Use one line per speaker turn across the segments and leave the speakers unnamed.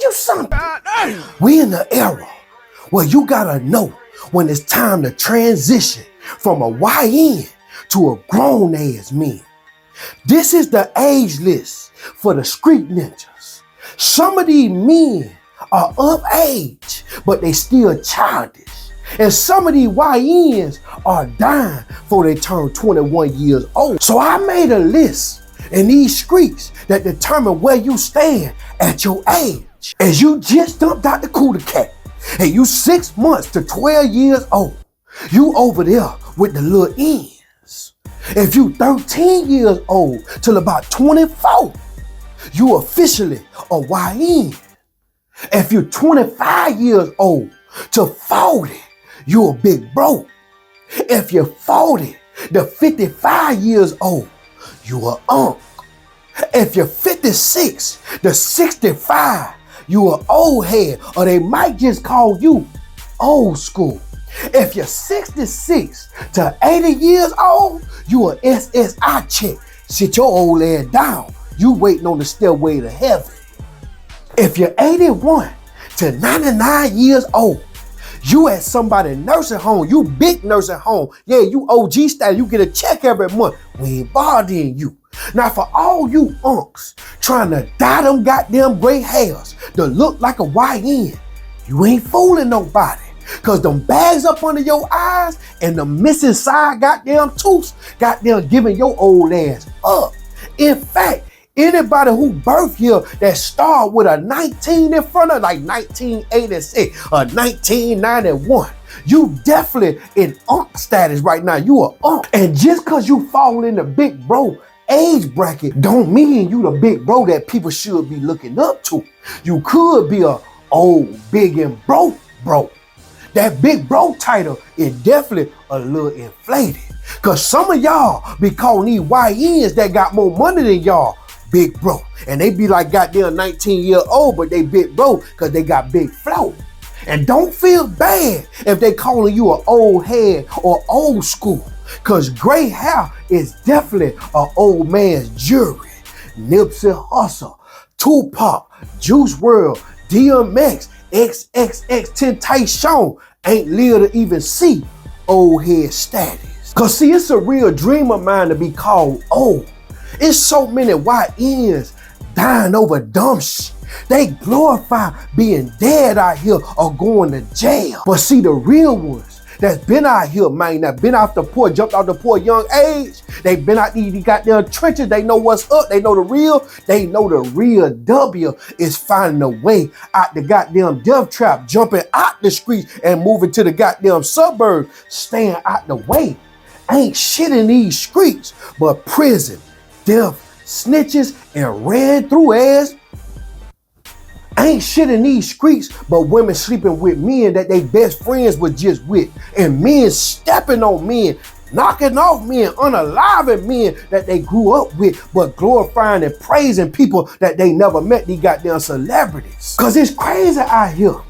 you something. We in the era where you gotta know when it's time to transition from a YN to a grown ass man. This is the age list for the street ninjas. Some of these men are of age, but they still childish. And some of these YNs are dying before they turn 21 years old. So I made a list in these streets that determine where you stand at your age. As you just dumped out the cooler cat, and you 6 months to 12 years old, you over there with the Lil N's. If you 13 years old till about 24, you officially a YN. If you're 25 years old to 40, you a big bro. If you're 40 to 55 years old, you a UNK. If you're 56 to 65, you an old head, or they might just call you old school. If you're 66 to 80 years old, you an SSI chick. Sit your old ass down. You waiting on the stairway to heaven. If you're 81 to 99 years old, you at somebody's nursing home, you big nursing home. Yeah, you OG style, you get a check every month. We ain't bothering you. Now for all you unks trying to dye them goddamn gray hairs to look like a YN, you ain't fooling nobody. Cause them bags up under your eyes and the missing side goddamn tooth goddamn giving your old ass up. In fact, anybody who birthed here that started with a 19 in front of, like 1986 or 1991, you definitely in UNK status right now. You a UNK. And just cause you fall in the big bro age bracket don't mean you the big bro that people should be looking up to. You could be a old, big and broke bro. That big bro title is definitely a little inflated. Cause some of y'all be calling these YNs that got more money than y'all big bro. And they be like goddamn 19-year-old, but they big bro cause they got big flow. And don't feel bad if they calling you an old head or old school. Cause gray hair is definitely an old man's jury. Nipsey Hussle, Tupac, Juice WRLD, DMX, XXXTentacion ain't live to even see old head status. Cause see, it's a real dream of mine to be called old. It's so many YNs dying over dumb shit. They glorify being dead out here or going to jail. But see, the real ones that's been out here, man, that been off the poor, jumped out the poor young age, they been out these goddamn trenches, they know what's up, they know the real W is finding a way out the goddamn death trap, jumping out the streets and moving to the goddamn suburbs, staying out the way. Ain't shit in these streets but prison, death, snitches, and ran through ass. Ain't shit in these streets but women sleeping with men that they best friends was just with, and men stepping on men, knocking off men, unaliving men that they grew up with, but glorifying and praising people that they never met, these goddamn celebrities. Cause it's crazy out here.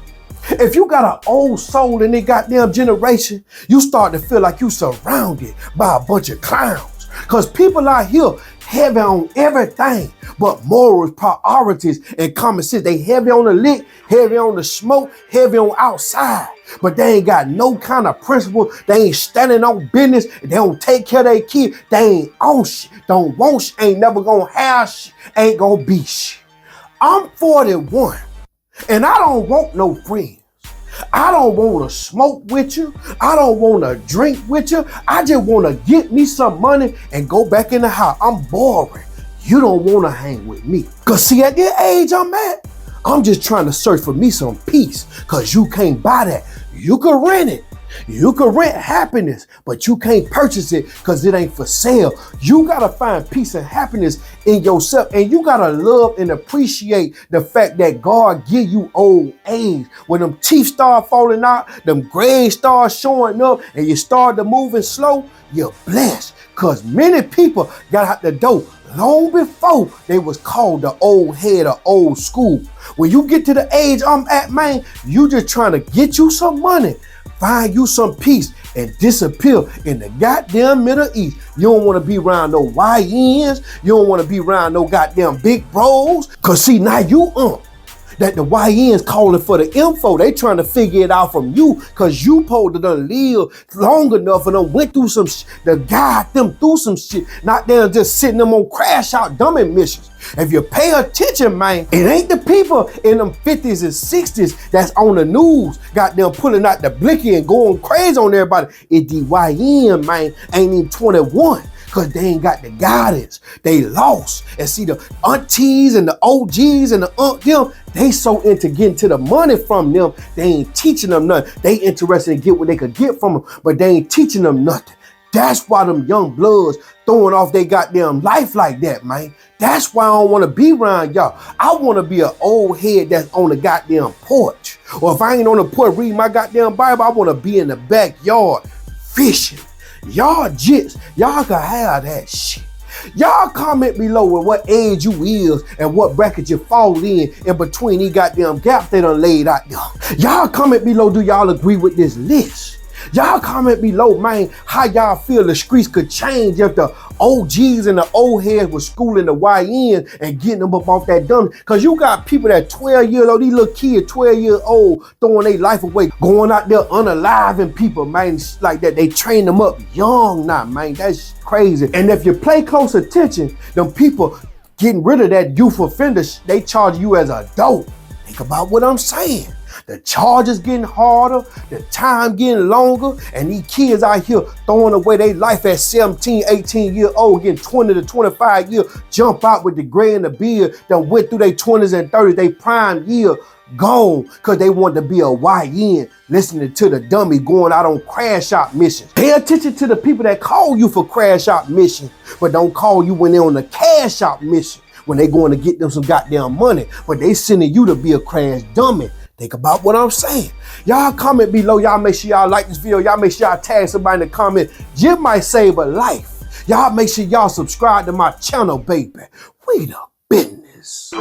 If you got an old soul in this goddamn generation, you start to feel like you surrounded by a bunch of clowns. Cause people out here heavy on everything but morals, priorities, and common sense. They heavy on the lick, heavy on the smoke, heavy on outside. But they ain't got no kind of principle. They ain't standing on business. They don't take care of their kid. They ain't on shit. Don't want shit. Ain't never gonna have shit. Ain't gonna be shit. I'm 41 and I don't want no friends. I don't want to smoke with you. I don't want to drink with you. I just want to get me some money and go back in the house. I'm boring. You don't want to hang with me. Cause see, at the age I'm at, I'm just trying to search for me some peace. Cause you can't buy that. You can rent it. You can rent happiness, but you can't purchase it because it ain't for sale. You gotta find peace and happiness in yourself, and you gotta love and appreciate the fact that God give you old age. When them teeth start falling out, them grays start showing up, and you start to moving slow, you're blessed. Cause many people got out the door long before they was called the old head or old school. When you get to the age I'm at, man, you just trying to get you some money, find you some peace, and disappear in the goddamn Middle East. You don't want to be around no YNs. You don't want to be around no goddamn big bros. Cause see, now you that the YNs calling for the info. They trying to figure it out from you, cause you supposed to done live long enough and done went through some to guide them through some shit. Not them just sitting them on crash out dummy missions. If you pay attention, man, it ain't the people in them 50s and 60s that's on the news, got them pulling out the blicky and going crazy on everybody. It's the YN, man, ain't even 21. Cause they ain't got the guidance. They lost. And see, the aunties and the OGs and the them, they so into getting to the money from them, they ain't teaching them nothing. They interested in get what they could get from them, but they ain't teaching them nothing. That's why them young bloods throwing off their goddamn life like that, man. That's why I don't want to be around y'all. I want to be an old head that's on the goddamn porch. Or if I ain't on the porch reading my goddamn Bible, I want to be in the backyard fishing. Y'all jits, y'all can have that shit. Y'all comment below with what age you is and what bracket you fall in between these goddamn gaps they done laid out there. Y'all comment below, do y'all agree with this list? Y'all comment below, man, how y'all feel the streets could change if the OGs and the old heads were schooling the YN and getting them up off that dumb. Cause you got people that 12 years old, these little kids, 12 years old, throwing their life away, going out there unaliving people, man, like that. They train them up young now, man. That's crazy. And if you pay close attention, them people getting rid of that youth offender, they charge you as an adult. Think about what I'm saying. The charges getting harder, the time getting longer, and these kids out here throwing away their life at 17, 18 years old, getting 20 to 25 years, jump out with the gray and the beard, that went through their 20s and 30s, they prime year, gone, because they want to be a YN, listening to the dummy going out on crash out missions. Pay attention to the people that call you for crash out missions, but don't call you when they're on the cash out mission, when they going to get them some goddamn money, but they sending you to be a crash dummy. Think about what I'm saying. Y'all comment below. Y'all make sure y'all like this video. Y'all make sure y'all tag somebody in the comment. Jim might save a life. Y'all make sure y'all subscribe to my channel, baby. We the business.